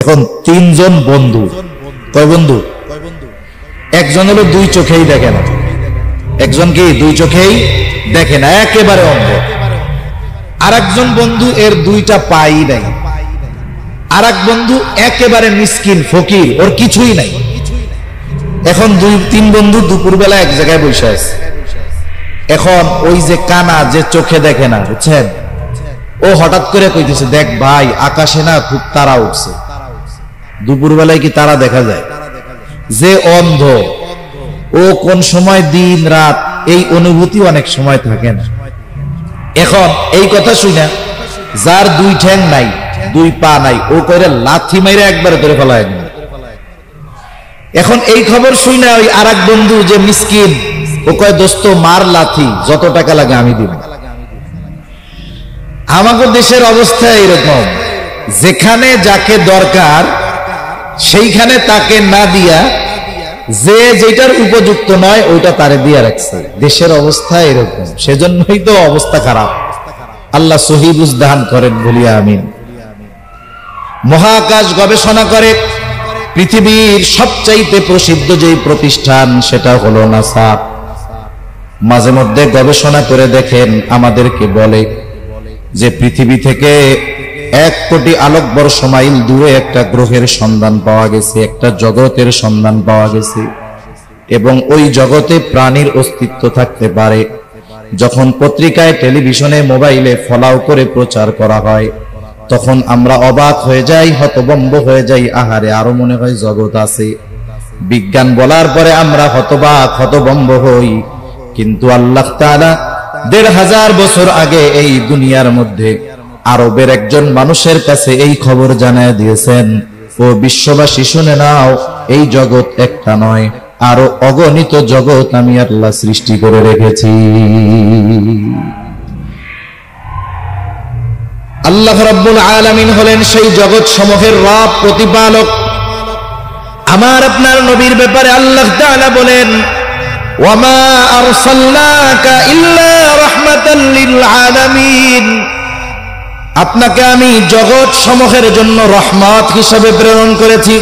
এখন তিনজন বন্ধু, কয় বন্ধু? একজন হলো দুই চোখেই দেখে না, একজন কি দুই চোখেই দেখে না, একেবারে অন্ধ। আর একজন বন্ধু এর দুইটা পাই নাই। আর এক বন্ধু একেবারে মিসকিন ফকির, ওর কিছুই নাই। এখন তিন বন্ধু দুপুরবেলা এক জায়গায় বসে আছে। এখন ওই যে কানা, যে চোখে দেখে না, বুঝছেন, ও হঠাৎ করে কইতেছে, দেখ ভাই আকাশে না খুব তারা উঠছে। দুপুরবেলায় কি তারা দেখা যায়? যে অন্ধ ও কোন সময় দিন রাত এই অনুভূতি অনেক সময় থাকে না। এখন এই কথা শুনে যার দুই ঠ্যাং নাই, দুই পা নাই, ও করে লাথি মাইরে একবারে ধরে ফেলায়। এখন এই খবর শুনে ওই আর এক বন্ধু যে মিসকিন, ও কয়, দোস্ত মার লাথি, যত টাকা লাগে আমি দিব। আমাদের দেশের অবস্থা এরকম, যেখানে যাকে দরকার সেইখানে তাকে না দিয়া যে যেটার উপযুক্ত নয় ওইটা তারে দিয়া রাখছে। দেশের অবস্থা এরকম, সেজন্যই তো অবস্থা খারাপ। আল্লাহ সহি বুঝ দান করেন, বলিয়া আমিন। মহাকাশ গবেষণা করে পৃথিবীর সবচাইতে প্রসিদ্ধ যেই প্রতিষ্ঠান সেটা হলো নাসা। মাঝে মধ্যে গবেষণা করে দেখেন, আমাদেরকে বলে যে পৃথিবী থেকে 1 কোটি আলোকবর্ষ মাইল দূরে একটা গ্রহের সন্ধান পাওয়া গেছে, একটা জগতের সন্ধান পাওয়া গেছে, এবং ওই জগতে প্রাণীর অস্তিত্ব থাকতে পারে। যখন পত্রিকায়, টেলিভিশনে, মোবাইলে ফলাও করে প্রচার করা হয়, তখন আমরা অবাক হয়ে যাই, হতভম্ব হয়ে যাই। আহারে, আরো মনে হয় জগৎ আছে। বিজ্ঞান বলার পরে আমরা হতবাক, হতভম্ব হই। কিন্তু আল্লাহ তাআলা ১৫০০ বছর আগে এই দুনিয়ার মধ্যে আরবের একজন মানুষের কাছে এই খবর জানায় দিয়েছেন, ও বিশ্ববাসী শুনে নাও, এই জগৎ একটা নয়, আরো অগণিত জগৎ আমি আল্লাহ সৃষ্টি করে রেখেছি। আল্লাহ রাব্বুল আলামিন হলেন সেই জগৎ সমূহের রব, প্রতিপালক। আমার আপনার নবীর ব্যাপারে আল্লাহ তাআলা বলেন, ওয়ামা আরসালনাকা ইল্লা রাহমাতাল লিল আলামিন, আপনাকে আমি জগৎ সমূহের জন্য রহমত হিসেবে প্রেরণ করেছি।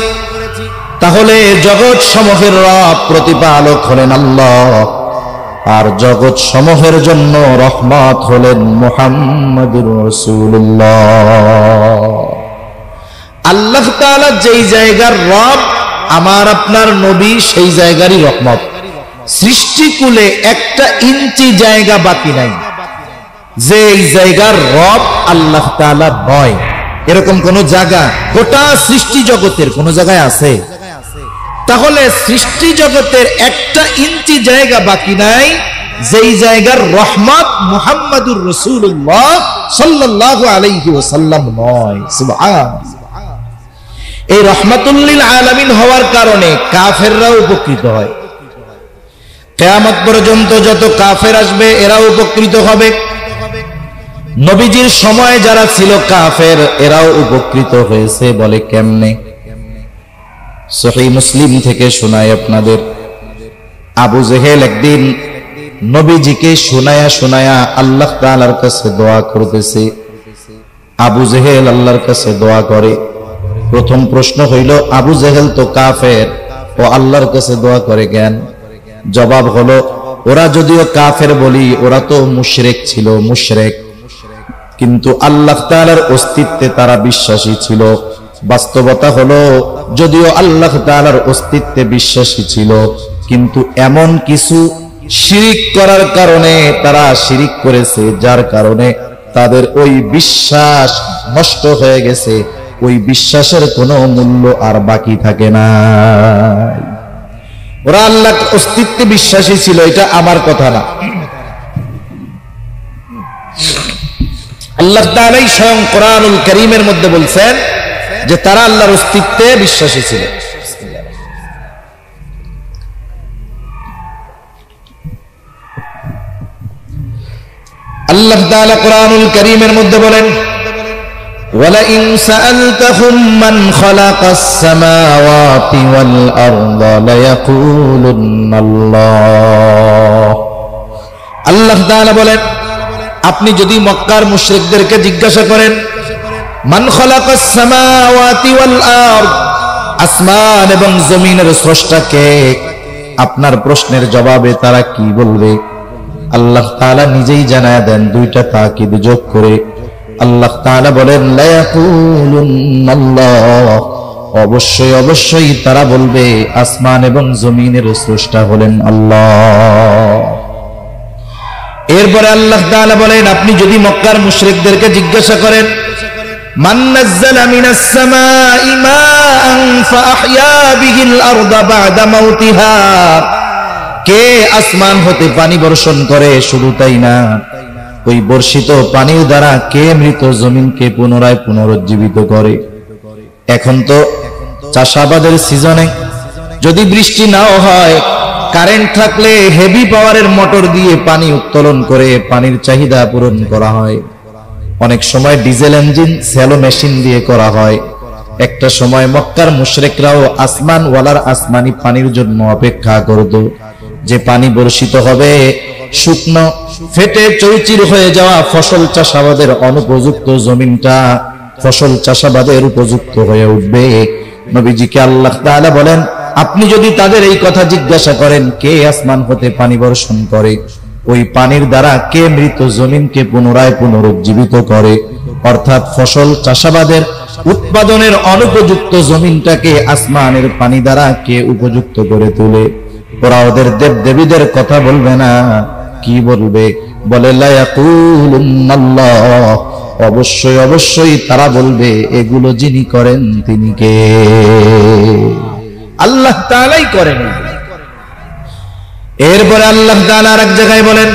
তাহলে জগৎ সমূহের রব, প্রতিপালক হলেন আল্লাহ, আর জগৎ সমূহের জন্য রহমত হলেন মুহাম্মদুর রাসূলুল্লাহ। আল্লাহ তাআলা যেই জায়গার রব, আমার আপনার নবী সেই জায়গারই রহমত। সৃষ্টিকুলে 1 ইঞ্চি জায়গা বাকি নাই যে এই জায়গার রব আল্লাহ তাআলা নয়, এরকম কোন জায়গা গোটা সৃষ্টি জগতের কোন জায়গায় আছে? তাহলে সৃষ্টি জগতের 1 ইঞ্চি জায়গা বাকি নাই যেই জায়গার রহমত মুহাম্মদুর রাসূলুল্লাহ সাল্লাল্লাহু আলাইহি ওয়াসাল্লাম নয়। সুবহানাল্লাহ। এই রহমাতুল লিল আলামিন হওয়ার কারণে কাফেররাও উপকৃত হয়। কিয়ামত পর্যন্ত যত কাফের আসবে এরাও উপকৃত হবে। নবীজির সময় যারা ছিল কাফের, এরাও উপকৃত হয়েছে। বলে কেমনে? সহিহ মুসলিম থেকে শোনায় আপনাদের। আবু জেহেল একদিন নবীজিকে শোনায়া শোনায়া আল্লাহ তাআলার কাছে দোয়া করতেছে। আবু জেহেল আল্লাহর কাছে দোয়া করে। প্রথম প্রশ্ন হইল, আবু জেহেল তো কাফের, ও আল্লাহর কাছে দোয়া করে কেন? জবাব হলো, ওরা যদিও কাফের বলি, ওরা তো মুশরিক ছিল, মুশরিক, কিন্তু আল্লাহ তাআলার অস্তিত্বে তারা বিশ্বাসী ছিল। বাস্তবতা হলো, যদিও আল্লাহ তাআলার অস্তিত্বে বিশ্বাসী ছিল, কিন্তু এমন কিছু শিরিক করার কারণে তারা শিরিক করেছে, যার কারণে তাদের ওই বিশ্বাস নষ্ট হয়ে গেছে। ওই বিশ্বাসের কোনো মূল্য আর বাকি থাকে না। ওরা আল্লাহর অস্তিত্বে বিশ্বাসী ছিল, এটা আমার কথা না। আল্লাহ তাআলা স্বয়ং কোরআনুল কারীমের মধ্যে বলছেন যে তারা আল্লাহর অস্তিত্বে বিশ্বাসী ছিল। আল্লাহ তাআলা কোরআনুল কারীমের মধ্যে বলেন, ওয়ালাইন সাআলতাহুম মান খালাকাস সামাওয়াতি ওয়াল আরদা লায়াকুলুন্নাল্লাহ। আল্লাহ তাআলা বলেন, আপনি যদি মক্কার মুশরিকদেরকে জিজ্ঞাসা করেন মান খালাকাস সামাওয়াতি ওয়াল আরদ, আসমান এবং জমিনের স্রষ্টাকে। আপনার প্রশ্নের জবাবে তারা কি বলবে? আল্লাহ তাআলা নিজেই জানায় দেন দুইটা তাকিদ যোগ করে। আল্লাহ তাআলা বলেন লা ইয়াকুলুন্নাল্লাহ, অবশ্যই অবশ্যই তারা বলবে আসমান এবং জমিনের স্রষ্টা হলেন আল্লাহ। এরপরে আল্লাহ তাআলা বলেন, আপনি যদি মক্কার মুশরিকদেরকে জিজ্ঞাসা করেন মান নাযালা মিনাস সামাই মাআন ফাআহইয়া বিহিল আরদা বা'দা মাউতিহা, কে আসমান হতে পানি বর্ষণ করে, শুধু তাই না ওই বর্ষিত পানির দ্বারা কে মৃত জমিনকে পুনরায় পুনরুজ্জীবিত করে। এখন তো চাষাবাদের সিজনে যদি বৃষ্টি নাও হয়, কারেন্ট থাকলে হেভি পাওয়ারের মোটর দিয়ে পানি উত্তোলন করে পানির চাহিদা পূরণ করা হয়। অনেক সময় ডিজেল ইঞ্জিন স্যালো মেশিন দিয়ে করা হয়। একটা সময় মক্কার মুশরিকরাও আসমানওয়ালার আসমানি পানির জন্য অপেক্ষা করত, যে পানি বর্ষিত হবে, শুকনো ফেটে চৌচির হয়ে যাওয়া ফসল চাষাবাদের অনুপযুক্ত জমিনটা ফসল চাষাবাদের উপযুক্ত হয়ে উঠবে। নবীজিকে আল্লাহ তাআলা বলেন, আপনি যদি তাদের এই কথা জিজ্ঞাসা করেন কে আসমান হতে পানি বর্ষণ করে, ওই পানির দ্বারা কে মৃত জমিনকে পুনরায় পুনরুজ্জীবিত করে, অর্থাৎ ফসল চাষাবাদের উৎপাদনের অনুপযুক্ত জমিনটাকে আসমানের পানি দ্বারা কে উপযুক্ত করে তোলে, ওরা ওদের দেব দেবীদের কথা বলবে না, কি বলবে? বলে লা ইয়াকুলুন্নাল্লাহ, অবশ্যই অবশ্যই তারা বলবে এগুলো যিনি করেন তিনি কে? আল্লাহ তাআলাই করেন। এরপরে আল্লাহ তাআলা আরেক জায়গায় বলেন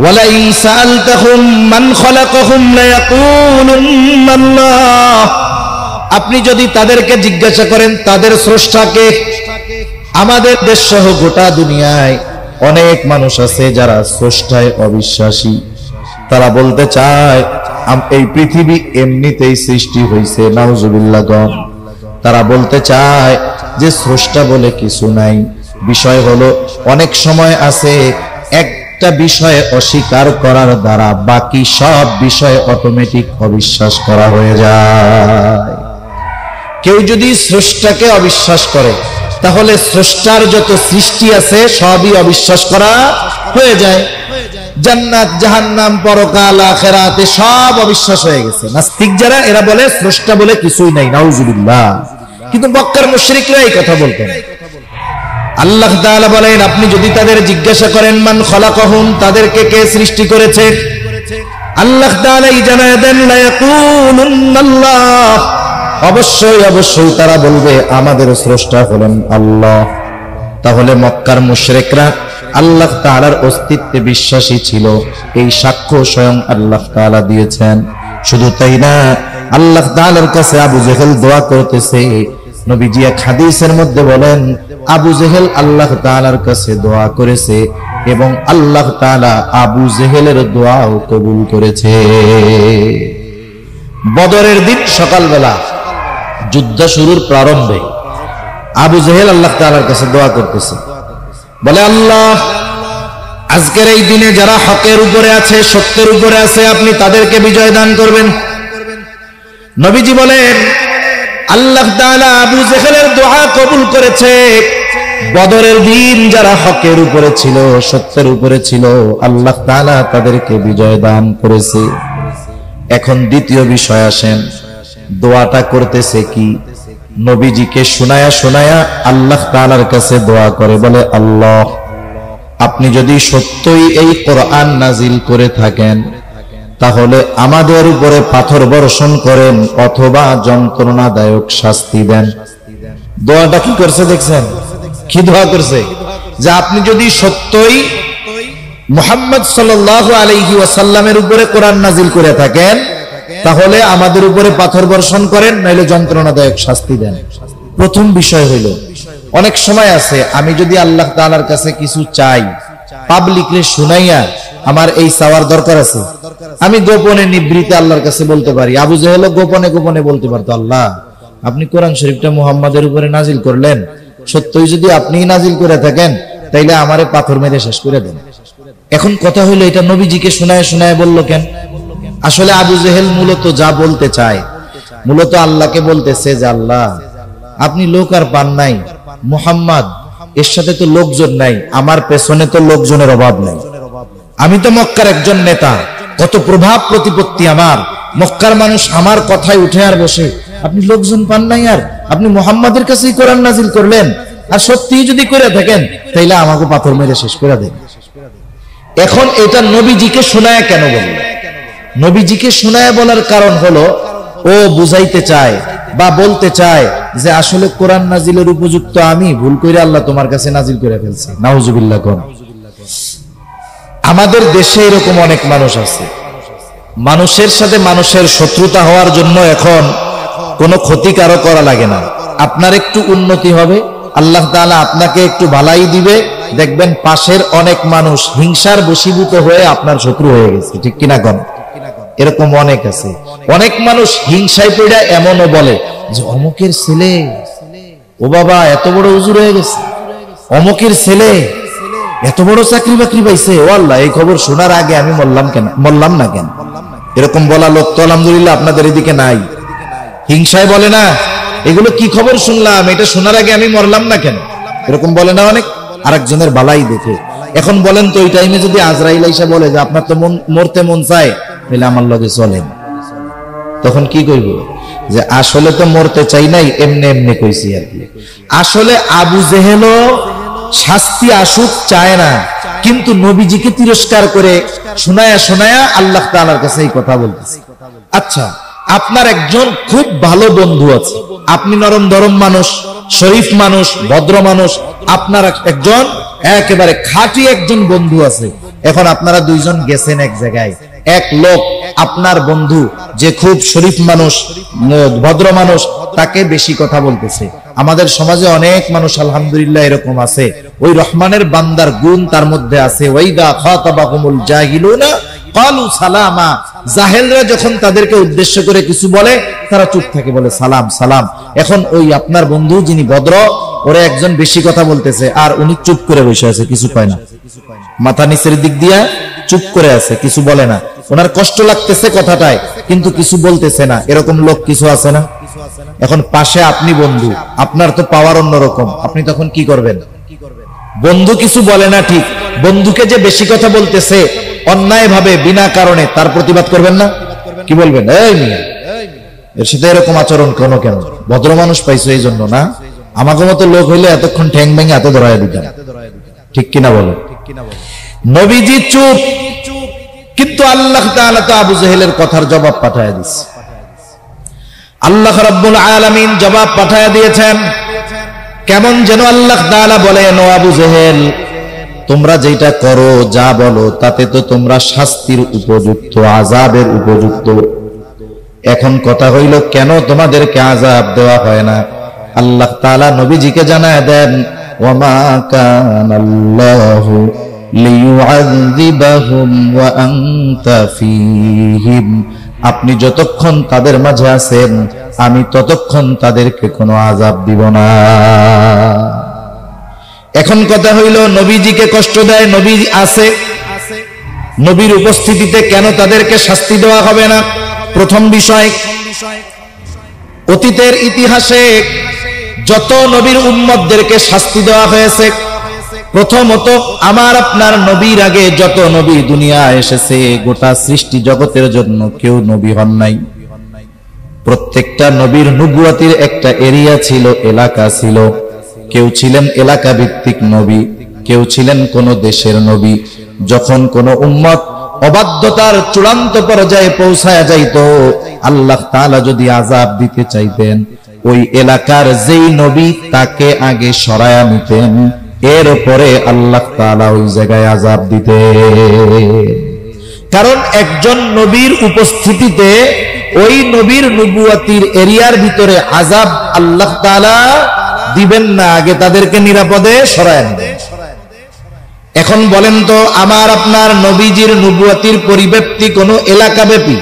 ওয়ালা ইন সাআলতাহুম মান খালাকাহুম লা ইয়াকুলুন্নাল্লাহ, আপনি যদি তাদেরকে জিজ্ঞাসা করেন তাদের স্রষ্টাকে। আমাদের দেশ সহ গোটা দুনিয়ায় অনেক মানুষ আছে যারা স্রষ্টায় অবিশ্বাসী। তারা বলতে চায় এই পৃথিবী এমনিতেই সৃষ্টি হয়েছে, নাউজুবিল্লাহ গণ। তারা বলতে চায় যে স্রষ্টা বলে কিছু নাই। বিষয় হলো অনেক সময় আছে একটা বিষয়ে অস্বীকার করার দ্বারা বাকি সব বিষয়ে অটোমেটিক অবিশ্বাস করা হয়ে যায়। কেউ যদি স্রষ্টাকে অবিশ্বাস করে তাহলে স্রষ্টার যত সৃষ্টি আছে সবই অবিশ্বাস করা হয়ে যায়। জান্নাত জাহান্নাম পরকাল আখিরাতে সব অবিশ্বাস হয়ে গেছে। নাস্তিক যারা এরা বলে স্রষ্টা বলে কিছুই নাই, নাউজুবিল্লাহ। কিন্তু মক্কার মুশরিকরা এই কথা বলতেন। আল্লাহ তাআলা বলেন, আপনি যদি তাদের জিজ্ঞাসা করেন মান খালাকাহুম, তাদেরকে কে সৃষ্টি করেছে, আল্লাহ তাআলাই জানায় দেন লা ইয়াকুলুন্নাল্লাহ, অবশ্যই অবশ্যই তারা বলবে আমাদের স্রষ্টা হলেন আল্লাহ। তাহলে মক্কার মুশরিকরা আল্লাহ তাআলার অস্তিত্বে বিশ্বাসী ছিল, এই সাক্ষ্য স্বয়ং আল্লাহ তাআলা দিয়েছেন। শুধু তাই না, আল্লাহ তাআলার কাছে আবু জেহেল দোয়া করতেছে। নবীজি এক হাদিসের মধ্যে বলেন আবু জেহেল আল্লাহ তাআলার কাছে দোয়া করেছে এবং আল্লাহ তাআলা আবু জেহেলের দোয়াও কবুল করেছে। বদরের দিন সকালবেলা যুদ্ধ শুরুর প্রারম্ভে আবু জেহেল আল্লাহ তাআলার কাছে দোয়া করতেছে, বলে আল্লাহ, আজকের এই দিনে যারা হকের উপরে আছে, সত্যের উপরে আছে, আপনি তাদেরকে বিজয় দান করবেন। নবীজি বলেন আল্লাহ তাআলা আবু জেহেলের দোয়া কবুল করেছে। বদরের দিন যারা হকের উপরে ছিল, সত্যের উপরে ছিল, আল্লাহ তাআলা তাদেরকে বিজয় দান করেছে। এখন দ্বিতীয় বিষয় আসেন, দোয়াটা করতেছে কি? নবীজিকে শোনায়া শোনায়া আল্লাহ তাআলার কাছে দোয়া করে, বলে আল্লাহ, আপনি যদি সত্যই এই কোরআন নাজিল করে থাকেন তাহলে আমাদের উপরে পাথর বর্ষণ করেন অথবা যন্ত্রণাদায়ক শাস্তি দেন। দোয়াটা কি করছে দেখছেন? কি দোয়া করছে? যে আপনি যদি সত্যই মুহাম্মদ সাল্লাল্লাহু আলাইহি ওয়াসাল্লামের উপরে কোরআন নাজিল করে থাকেন তাহলে আমাদের উপরে পাথর বর্ষণ করেন, নাইলে যন্ত্রণাদায়ক শাস্তি দেন। প্রথম বিষয় হইল, অনেক সময় আছে আমি যদি আল্লাহ তাআলার কাছে কিছু চাই, পাবলিকরে শুনাইয়া আমার এই চাওয়ার দরকার আছে, আমি গোপনে নিবৃতে আল্লাহর কাছে বলতে পারি। আবু জেহেল গোপনে গোপনে বলতে পারতো, আল্লাহ, আপনি কোরআন শরীফটা মুহাম্মাদের উপরে নাজিল করলেন, সত্যই যদি আপনি নাজিল করে থাকেন তাইলে আমারে পাথর মেরে শেষ করে দেন। এখন কথা হইলো, এটা নবীজিকে শোনায় শোনায় বললো কেন? আসলে আবু জেহেল মূলত যা বলতে চায়, মূলত আল্লাহকে বলতেছে যে আল্লাহ আপনি লোক আর পান নাই, মুহাম্মদ এর সাথে তো লোকজন নাই, আমার পেছনে তো লোকজনের অভাব নাই, আমি তো মক্কার একজন নেতা, কত প্রভাব প্রতিপত্তি আমার, মক্কার মানুষ আমার কথায় উঠে আর বসে, আপনি লোকজন পান নাই আর আপনি মুহাম্মাদের কাছেই কোরআন নাজিল করলেন, আর সত্যি যদি করে থাকেন তাইলে আমাকে পাথর মেরে শেষ করে দেন। এখন এটা নবীজিকে শোনায় কেন বলল? নবীজিকে শোনায় বলার কারণ হলো ও বুঝাইতে চায় বা বলতে চায় যে আসলে কোরআন নাজিলের উপযুক্ত আমি, ভুল করে আল্লাহ তোমার কাছে নাজিল করে ফেলছে। নাউজুবিল্লাহ। কোন আমাদের দেশে এরকম অনেক মানুষ আছে, মানুষের সাথে মানুষের শত্রুতা হওয়ার জন্য এখন কোনো ক্ষতি কারো করা লাগে না। আপনার একটু উন্নতি হবে, আল্লাহ তাআলা আপনাকে একটু ভালাই দিবে, দেখবেন পাশের অনেক মানুষ হিংসার বশীভূত হয়ে আপনার শত্রু হয়ে গেছে। ঠিক কিনা কোন? এরকম অনেক আছে। অনেক মানুষ হিংসায় পড়ে এমনও বলে যে অমুকের ছেলে, ও বাবা এত বড় হুজুর হয়ে গেছে, অমুকের ছেলে এত বড় চাকরি বাকরি পাইছে, ও আল্লাহ এই খবর শোনার আগে আমি মরলাম না কেন? এরকম বলা লোক তো আলহামদুলিল্লাহ আপনাদের এদিকে নাই। হিংসায় বলে না এগুলো কি খবর শুনলাম, এটা শোনার আগে আমি মরলাম না কেন, এরকম বলে না অনেক, আরেকজনের বালাই দেখে। এখন বলেন তো ওই টাইমে যদি আজরাইল আইসা বলে যে আপনার তো মরতে মন চায়, তাহলে আমার লগে চলেন, তখন কি করব? যে আসলে তো মরতে চাই নাই, এমনি এমনি কইছি আর কি। আসলে আবু জেহেলও শাস্তি আসুক চায় না, কিন্তু নবীজিকে তিরস্কার করে শোনায়া শোনায়া আল্লাহ তাআলার কাছে এই কথা বলতেছে। আচ্ছা, আপনার একজন খুব ভালো বন্ধু আছে, আপনি নরম ধরম মানুষ, শরীফ মানুষ, ভদ্র মানুষ, আপনার একজন একেবারে খাঁটি একজন বন্ধু আছে। এখন আপনারা দুইজন গেছেন এক জায়গায়, এক লোক আপনার বন্ধু যে খুব শরীফ মানুষ, ভদ্র মানুষ, তাকে বেশি কথা বলতেছে। আমাদের সমাজে অনেক মানুষ আলহামদুলিল্লাহ এরকম আছে, ওই রহমানের বান্দার গুণ তার মধ্যে আছে। ওয়াইদা খাতাবাহুমুল জাহিলুনা ক্বালু সালামা, জাহেলরা যখন তাদেরকে উদ্দেশ্য করে কিছু বলে তারা চুপ থাকে, বলে সালাম সালাম। এখন ওই আপনার বন্ধু যিনি ভদ্র, ওরে একজন বেশি কথা বলতেছে আর উনি চুপ করে বসে আছে, কিছু কয় না, মাথা নিচের দিক দিয়া চুপ করে আছে, কিছু বলে না। ওনার কষ্ট লাগতেছে কথাটায়, কিন্তু কিছু বলতেছে না। এরকম লোক কিছু আছে না? এখন পাশে আপনি বন্ধু, আপনার তো পাওয়ার অন্যরকম, আপনি তখন কি করবেন? বন্ধু কিছু বলে না ঠিক, বন্ধুকে যে বেশি কথা বলতেছে অন্যায় ভাবে বিনা কারণে, তার প্রতিবাদ করবেন না? কি বলবেন? এই মিয়া এর সাথে এরকম আচরণ কেন? ভদ্র মানুষ পাইছো এই জন্য না? আমাকে মতো লোক হইলে এতক্ষণ ঠ্যাং ভেঙে হাতে ধরায় দিতাম। ঠিক কিনা বলো? নবীজি চুপ, কিন্তু আল্লাহ তাআলা তো আবু জেহেলের কথার জবাব পাঠায় দিয়েছে। আল্লাহ রাব্বুল আলামিন জবাব পাঠায় দিয়েছেন। কেমন যেন আল্লাহ তাআলা বলেন, ও আবু জেহেল, তোমরা যেটা করো, যা বলো, তাতে তো তোমরা শাস্তির উপযুক্ত, আযাবের উপযুক্ত। এখন কথা হইল কেন তোমাদেরকে আযাব দেওয়া হয় না? আল্লাহ তাআলা নবীজিকে জানায় দেন, ওয়ামা কানাল্লাহু লিয়ুআযযিবাহুম ওয়া আনতা ফীহিম, আপনি যতক্ষণ তাদের মাঝে আছেন আমি ততক্ষণ তাদেরকে কোনো আযাব দিব না। এখন কথা হইল নবীজিকে কষ্ট দেয়, নবী আছে, নবীর উপস্থিতিতে কেন তাদেরকে শাস্তি দেওয়া হবে না? প্রথম বিষয়, অতীতের ইতিহাসে যত নবীর উম্মতদেরকে শাস্তি দেওয়া হয়েছে, প্রথমত আমার আপনার নবীর আগে যত নবী দুনিয়ায় এসেছে, গোটা সৃষ্টি জগতের জন্য কেউ নবী হন নাই। প্রত্যেকটা নবীর নবুয়তির একটা এরিয়া ছিল, এলাকা ছিল। কেউ ছিলেন এলাকা ভিত্তিক নবী, কেউ ছিলেন কোন দেশের নবী। যখন কোন উম্মত অবাধ্যতার চূড়ান্ত পর্যায়ে পৌঁছায়া যাইত, আল্লাহ তাআলা যদি আযাব দিতে চাইতেন, ওই এলাকার যেই নবী তাকে আগে সরায়া নিতেন, এরপরে আল্লাহ তাআলা ওই জায়গায় আযাব দিতেন। কারণ একজন নবীর উপস্থিতিতে ওই নবীর নবুয়তির এরিয়ার ভিতরে আযাব আল্লাহ তাআলা দিবেন না, আগে তাদেরকে নিরাপদে সরায়া নেবেন। এখন বলেন তো, আমার আপনার নবীজির নবুয়তির পরিব্যাপ্তি কোন এলাকা ব্যাপী?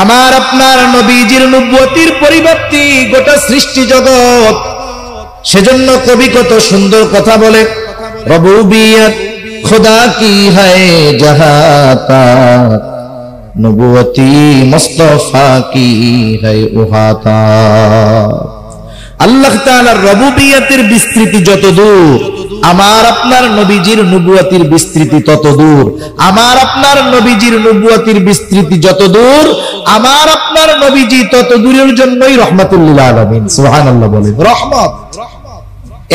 আমার আপনার নবীজির নবুয়তির পরিব্যাপ্তি গোটা সৃষ্টি জগৎ। সেজন্য কবি কত সুন্দর কথা বলে, রবুবিয়ত খোদা কি হ্যায় জাহাঁ তাক, নবুয়তি মুস্তাফা কি है उहाता। আল্লাহ তাআলার রুবুবিয়তের বিস্তৃতি যত দূর, আমার আপনার নবীজির নবুয়তির বিস্তৃতি তত দূর। আমার আপনার নবীজির নবুয়তির বিস্তৃতি যত দূর, আমার আপনার নবীজি তত দূরের জন্যই রহমাতুল লিল আলামিন। সুবহানাল্লাহ বলেন, রহমত।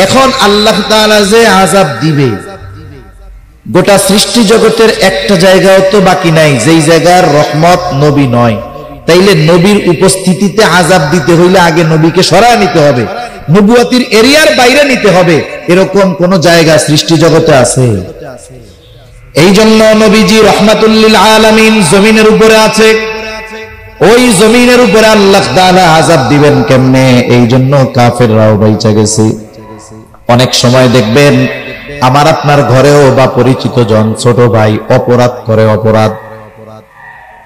এখন আল্লাহ তাআলা যে আযাব দিবে, গোটা সৃষ্টি জগতের একটা জায়গাও তো বাকি নাই যেই জায়গার রহমত নবী নয়। তাইলে নবীর উপস্থিতিতে আযাব দিতে হইলে আগে নবীকে সরায় নিতে হবে, নবুয়তির এরিয়ার বাইরে নিতে হবে। এরকম কোন জায়গা সৃষ্টি জগতে আছে? এই জন্য নবীজি রহমাতুল লিল আলামিন জমিনের উপরে আছে। ওই জমিনের উপরে আল্লাহ তাআলা আযাব দিবেন কেমনে? এই জন্য কাফেররাও বাইচা গেছে। অনেক সময় দেখবেন আমার আপনার ঘরেও বা পরিচিত জন, ছোট ভাই অপরাধ করে, অপরাধ,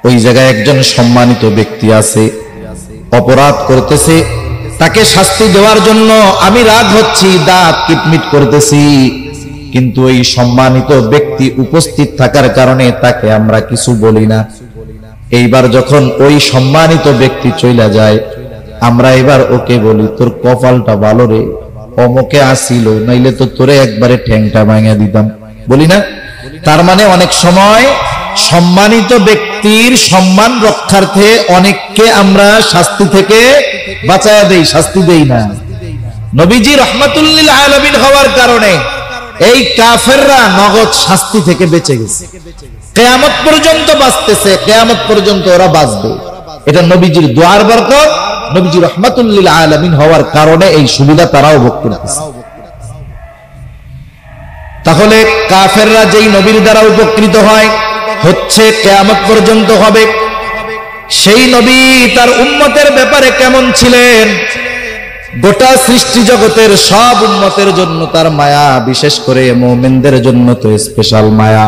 ওই জায়গায় একজন সম্মানিত ব্যক্তি আছে, অপরাধ করতেছে, তাকে শাস্তি দেওয়ার জন্য আমি রাগ হচ্ছি, দাঁত কিটমিট করতেছি, কিন্তু এই সম্মানিত ব্যক্তি উপস্থিত থাকার কারণে তাকে আমরা কিছু বলি না। এইবার যখন ওই সম্মানিত ব্যক্তি চলে যায়, আমরা এবার ওকে বলি, তোর কপালটা ভালো রে, অমুকে আসিল, নাইলে তো তোরে একবারে ঠ্যাংটা ভাঙা দিতাম, বলি না? তার মানে অনেক সময় সম্মানিত ব্যক্তির সম্মান রক্ষার্থে অনেককে আমরা শাস্তি থেকে বাঁচায়া দেই, শাস্তি দেই না। নবীজি রহমাতুল লিল আলামিন হওয়ার কারণে এই কাফেররা নগদ শাস্তি থেকে বেঁচে গেছে, কিয়ামত পর্যন্ত বাঁচতেছে, কিয়ামত পর্যন্ত ওরা বাঁচবে। এটা নবীজির দোয়ার বরকত, নবীজি রহমাতুল লিল আলামিন হওয়ার কারণে এই সুবিধা তারাও ভোগ করতেছে। তাহলে কাফেররা যেই নবীর দ্বারা উপকৃত হয়, হচ্ছে কিয়ামত পর্যন্ত হবে। সেই নবী তার উম্মতের ব্যাপারে কেমন ছিলেন? গোটা সৃষ্টি জগতের সব উম্মতের জন্য তার মায়া, বিশেষ করে মুমিনদের জন্য তো স্পেশাল মায়া।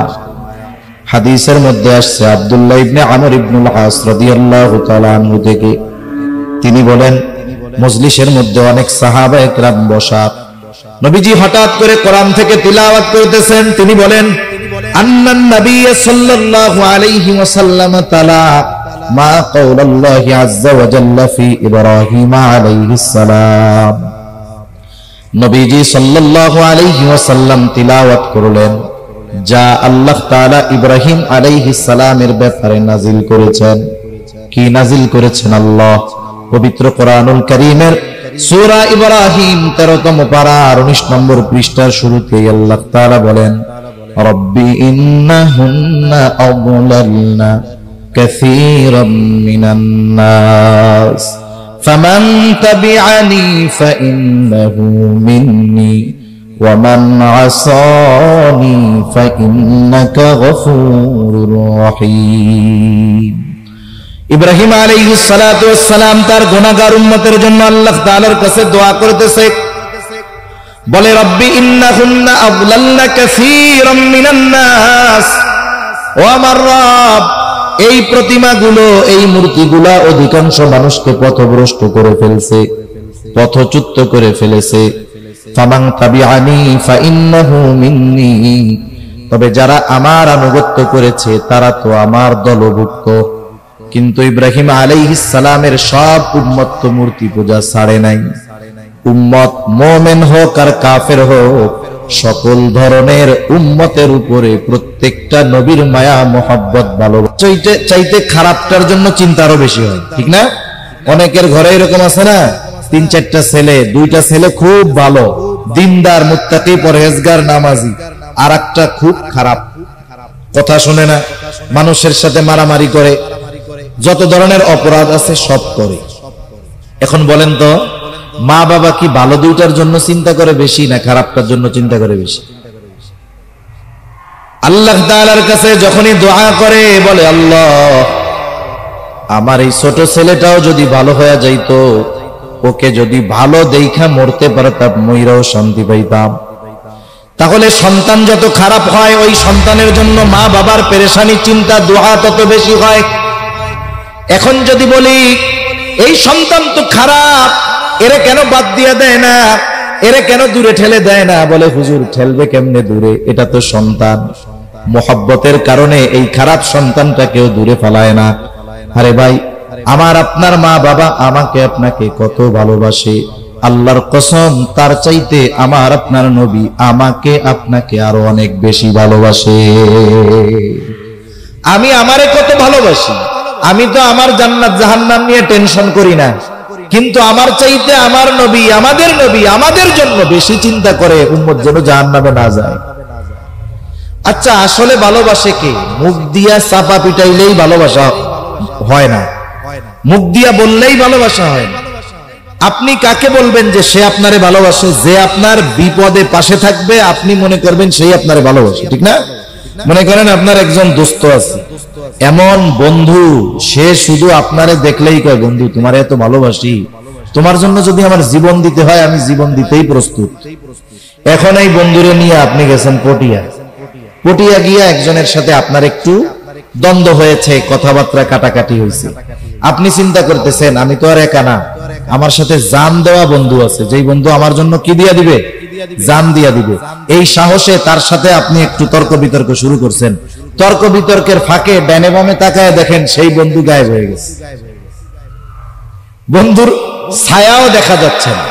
হাদিসের মধ্যে আসছে আব্দুল্লাহ ইবনে আমর ইবনুল আস রাদিয়াল্লাহু তাআলা আনহু থেকে, তিনি বলেন, মজলিসের মধ্যে অনেক সাহাবা একরাম বসা, নবীজি হঠাৎ করে কোরআন থেকে তিলাওয়াত করতেছেন। তিনি বলেন, আন্নান নবী সাল্লাল্লাহু আলাইহি ওয়াসাল্লাম তালা মা কাউলাল্লাহি আযজা ওয়া জাল্লা ফি ইব্রাহিম আলাইহিস সালাম। নবীজি সাল্লাল্লাহু আলাইহি ওয়াসাল্লাম তিলাওয়াত করলেন যা আল্লাহ তাআলা ইব্রাহিম আলাইহিস সালামের ব্যাপারে নাজিল করেছেন। কি নাজিল করেছেন? আল্লাহ পবিত্র কোরআনুল কারীমের সূরা ইব্রাহিম 13তম পারা 19 নম্বর পৃষ্ঠার শুরুতেই আল্লাহ তাআলা বলেন, রব্বি ইন্নাহুন্না আযলালনা কাসীরাম মিনান নাস ফামান তাবিআনি ফাইন্নাহু মিন্নি ওয়া মান আসানি ফাইন্নাকা গফুরুর রহিম। ইব্রাহিম আলাইহিস সালাতু ওয়াস সালাম তার গুনাহগার উম্মতের জন্য আল্লাহ তাআলার কাছে দোয়া করতেছে, বলে, রব্বি ইন্নাহুন্না আযলালনা কাসীরাম মিনান নাস, ও আমার রব, এই প্রতিমাগুলো, এই মূর্তিগুলা অধিকাংশ মানুষকে পথভ্রষ্ট করে ফেলছে, পথচ্যুত করে ফেলেছে। ফামান তাবিআনি ফাইন্নাহু মিন্নি, তবে যারা আমার আনুগত্য করেছে তারা তো আমার দলভুক্ত। কিন্তু ইব্রাহিম আলাইহিস সালামের সব উম্মত তো মূর্তি পূজা ছাড়ে নাই। উম্মত মুমিন হোক আর কাফের হোক, সকল ধরনের উম্মতের উপরে প্রত্যেকটা নবীর মায়া মোহাব্বত ভালোবাসা চাইতে খারাপটার জন্য চিন্তা আরো বেশি হয়, ঠিক না? অনেকের ঘরে এরকম আছে না, 3-4টা ছেলে, 2টা ছেলে খুব ভালো, দিনদার, মুত্তাকি, পরহেজগার, নামাজি, আর একটা খুব খারাপ, কথা শুনে না, মানুষের সাথে মারামারি করে, যত ধরনের অপরাধ আছে সব করে। এখন বলেন তো, মা বাবা কি ভালো দুইটার জন্য চিন্তা করে বেশি না খারাপটার জন্য চিন্তা করে বেশি? আল্লাহ তাআলার কাছে যখনই দোয়া করে, বলে, আল্লাহ, আমার এই ছোট ছেলেটাও যদি ভালো হয়ে যাইতো, ওকে যদি ভালো দেখা মরতে পারতাম, মইরাও শান্তি পাইতাম। তাহলে সন্তান যত খারাপ হয়, ওই সন্তানের জন্য মা বাবার পেরেশানি, চিন্তা, দোয়া তত বেশি হয়। এখন যদি বলি, এই সন্তান তো খারাপ, এরে কেন বাদ দিয়ে দেয় না, এরে কেন দূরে ঠেলে দেয় না? বলে, হুজুর, ঠেলবে কেমনে দূরে, এটা তো সন্তান। মোহাব্বতের কারণে এই খারাপ সন্তানটাকেও দূরে ফেলায় না। আরে ভাই, আমার আপনার মা বাবা আমাকে আপনাকে কত ভালোবাসে, আল্লাহর কসম তার চাইতে আমার আপনার নবী আমাকে আপনাকে আরো অনেক বেশি ভালোবাসে। আমি আমারে কত ভালোবাসি, আমি তো আমার জান্নাত জাহান্নাম নিয়ে টেনশন করি না, কিন্তু আমার চাইতে আমার নবী, আমাদের নবী আমাদের জন্য বেশি চিন্তা করে উম্মত যেন জাহান্নামে না যায়। আচ্ছা, আসলে ভালোবাসে কে? মুখ দিয়া চাপা পিটাইলেই ভালোবাসা হয় না, মুখ দিয়া বললেই ভালোবাসা হয় না। আপনি কাকে বলবেন যে সে আপনারে ভালোবাসে? যে আপনার বিপদে পাশে থাকবে, আপনি মনে করবেন সেই আপনারে ভালোবাসে, ঠিক না? মনে করেন আপনার একজন দোস্ত আছে, এমন বন্ধু, সে শুধু আপনারে দেখলেই কয়, বন্ধু তোমার এত ভালোবাসি, তোমার জন্য যদি আমার জীবন দিতে হয় আমি জীবন দিতেই প্রস্তুত। এখন এই বন্ধুরে নিয়ে আপনি গেছেন পটিয়া গিয়া একজনের সাথে আপনার একটু দ্বন্দ্ব হয়েছে, কথাবার্তা কাটাকাটি হয়েছে। আপনি চিন্তা করতেছেন আমি তো আর একা না, আমার সাথে জান দেওয়া বন্ধু আছে, যেই বন্ধু আমার জন্য কি দিয়া দিবে? জান দিয়া দিবে। এই সাহসে তার সাথে আপনি একটু তর্ক বিতর্ক শুরু করছেন। তর্ক বিতর্কের ফাঁকে ডানে বামে তাকায় দেখেন সেই বন্ধু গায়েব হয়ে গেছে, বন্ধুর ছায়াও দেখা যাচ্ছে না।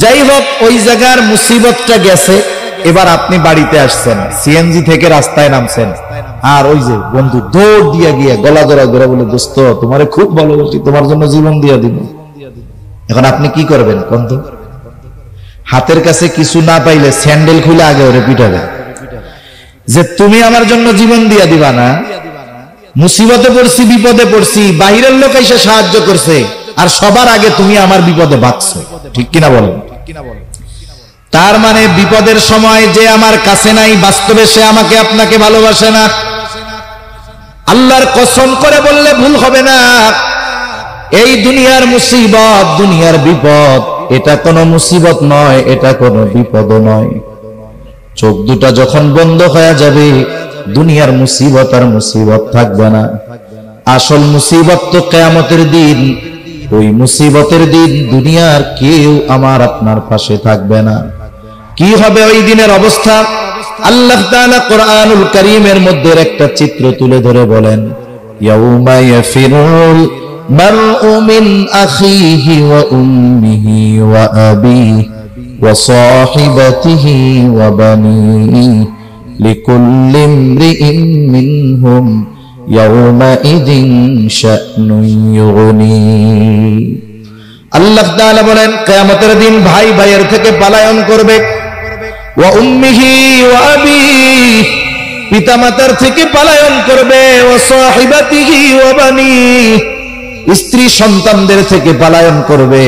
যাই হোক, ওই জায়গার মুসিবতটা গেছে। এবার আপনি বাড়িতে আসছেন, সিএনজি থেকে রাস্তায় নামছেন, আর ওই যে বন্ধু দৌড় দিয়া গিয়া গলা ধরা ধরে বলে, দোস্ত তোমারে খুব ভালোবাসি, তোমার জন্য জীবন দিয়া দিব। এখন আপনি কি করবেন? বন্ধু হাতের কাছে কিছু না পাইলে স্যান্ডেল খুলে আগে ওরে পিটাবেন যে তুমি আমার জন্য জীবন দিয়া দিবা না? মুসিবতে পড়ছি, বিপদে পড়ছি, বাহিরের লোক এসে সাহায্য করছে, আর সবার আগে তুমি আমার বিপদে ভাগছো, ঠিক কিনা বলেন? তার মানে বিপদের সময় যে আমার কাছে নাই, বাস্তবে সে আমাকে আপনাকে ভালোবাসে না। আল্লাহর কসম করে বললে ভুল হবে না, এই দুনিয়ার মুসিবত, দুনিয়ার বিপদ, এটা কোনো মুসিবত নয়, এটা কোনো বিপদ নয়। চোখ দুটা যখন বন্ধ হয়ে যাবে, দুনিয়ার মুসিবত আর মুসিবত থাকবে না। আসল মুসিবত তো কিয়ামতের দিন। ওই মুসিবতের দিন দুনিয়ার কেউ আমার আপনার পাশে থাকবে না। কি হবে ওই দিনের অবস্থা? আল্লাহ তাআলা কোরআনুল কারীমের মধ্যে একটা চিত্র তুলে ধরে বলেন, ইয়াউমা ইয়াফিরুল মারউ মিন আখিহি ওয়া উম্মিহি ওয়া আবিহি ওয়া সাহিবাতিহি ওয়া বানিহি লিকুল্লি ইমরিইন মিনহুম ইয়াউমাইযিন শা'নুন ইউগনি। আল্লাহ তাআলা বলেন, কিয়ামতের দিন ভাই ভাইয়ের থেকে পলায়ন করবে, ওয়া উম্মিহি ওয়া আবিহি, পিতামাতার থেকে পলায়ন করবে, ওয়া সাহিবাতিহি ওয়া বানিহি, স্ত্রী সন্তানদের থেকে পলায়ন করবে।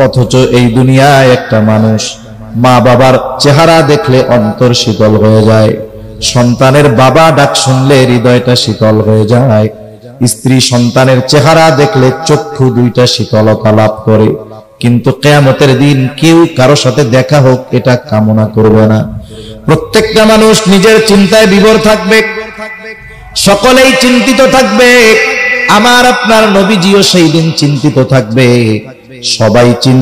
অথচ এই দুনিয়ায় একটা মানুষ মা বাবার চেহারা দেখলে অন্তর শীতল হয়ে যায়, সন্তানের বাবা ডাক শুনলে হৃদয়টা শীতল হয়ে যায়, স্ত্রী সন্তানের চেহারা দেখলে চক্ষু দুইটা শীতলতা লাভ করে। কিন্তু কিয়ামতের দিন কেউ কারো সাথে দেখা হোক এটা কামনা করবে না। প্রত্যেকটা মানুষ নিজের চিন্তায় বিভোর থাকবে, সকলেই চিন্তিত থাকবে। আমার আপনার নবীজিও সেই দিন চিন্তিত থাকবে, সবাই চিন্তিত।